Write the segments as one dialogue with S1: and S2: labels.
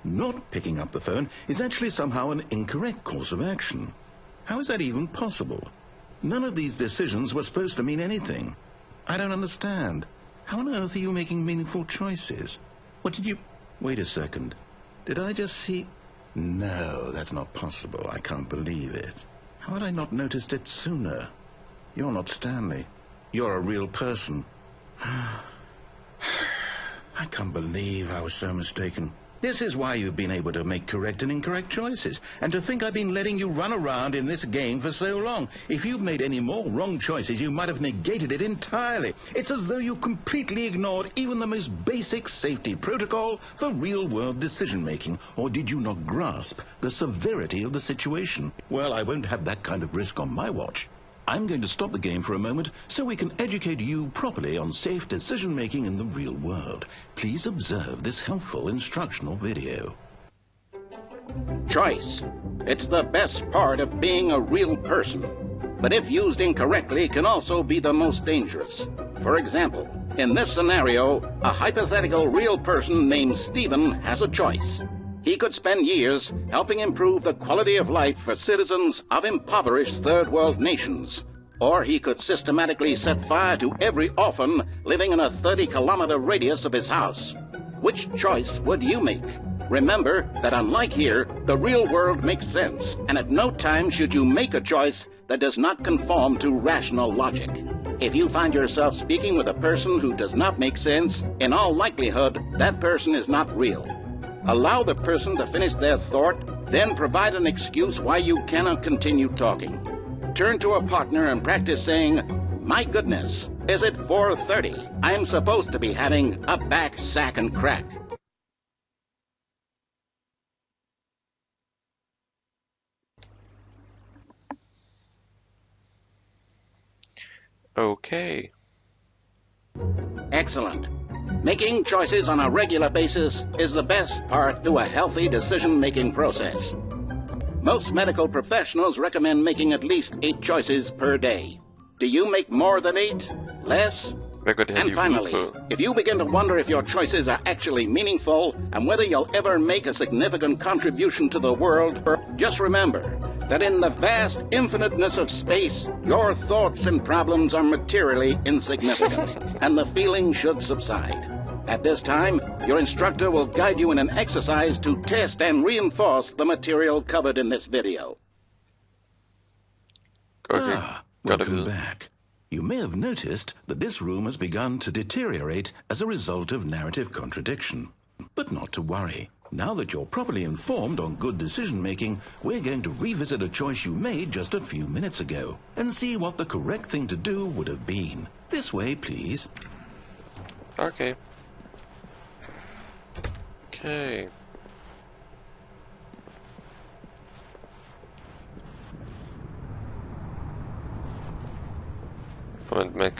S1: Not picking up the phone is actually somehow an incorrect course of action. How is that even possible? None of these decisions were supposed to mean anything. I don't understand. How on earth are you making meaningful choices? What did you... Wait a second. Did I just see... No, that's not possible. I can't believe it. How had I not noticed it sooner? You're not Stanley. You're a real person. I can't believe I was so mistaken. This is why you've been able to make correct and incorrect choices. And to think I've been letting you run around in this game for so long. If you'd made any more wrong choices, you might have negated it entirely. It's as though you completely ignored even the most basic safety protocol for real-world decision-making. Or did you not grasp the severity of the situation? Well, I won't have that kind of risk on my watch. I'm going to stop the game for a moment so we can educate you properly on safe decision-making in the real world. Please observe this helpful instructional video.
S2: Choice. It's the best part of being a real person. But if used incorrectly, can also be the most dangerous. For example, in this scenario, a hypothetical real person named Stephen has a choice. He could spend years helping improve the quality of life for citizens of impoverished third world nations. Or he could systematically set fire to every orphan living in a 30-kilometer radius of his house. Which choice would you make? Remember that unlike here, the real world makes sense, and at no time should you make a choice that does not conform to rational logic. If you find yourself speaking with a person who does not make sense, in all likelihood, that person is not real. Allow the person to finish their thought, then provide an excuse why you cannot continue talking. Turn to a partner and practice saying, "My goodness, is it 4:30? I'm supposed to be having a back, sack, and crack."
S3: Okay.
S2: Excellent. Making choices on a regular basis is the best part to a healthy decision-making process. Most medical professionals recommend making at least 8 choices per day. Do you make more than 8? Less? And finally, if you begin to wonder if your choices are actually meaningful and whether you'll ever make a significant contribution to the world, just remember that in the vast infiniteness of space, your thoughts and problems are materially insignificant, and the feeling should subside. At this time, your instructor will guide you in an exercise to test and reinforce the material covered in this video.
S3: Okay.
S1: Welcome back. You may have noticed that this room has begun to deteriorate as a result of narrative contradiction. But not to worry. Now that you're properly informed on good decision-making, we're going to revisit a choice you made just a few minutes ago and see what the correct thing to do would have been. This way, please.
S3: Okay. Okay.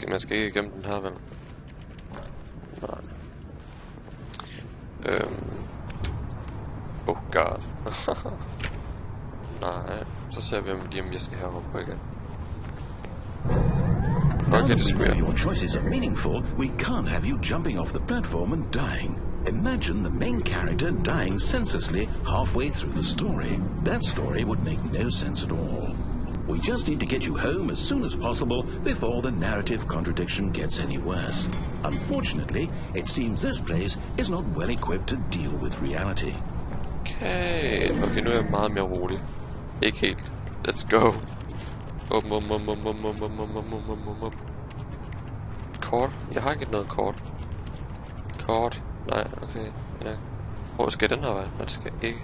S3: Man skal ikke igennem den her, vel? Nej. Oh god. Nej, så ser vi om jeg skal heroppe på igen.
S1: Now that we know your choices are meaningful, we can't have you jumping off the platform and dying. Imagine the main character dying senselessly halfway through the story. That story would make no sense at all. We just need to get you home as soon as possible before the narrative contradiction gets any worse. Unfortunately, it seems this place is not well equipped to deal with reality.
S3: Okay, nu er jeg meget mere rolig. Ikke helt. Let's go. Kort? Jeg har ikke noget kort. Kort? Nej, okay. Ja. Hvor skal den her vej? Den skal ikke.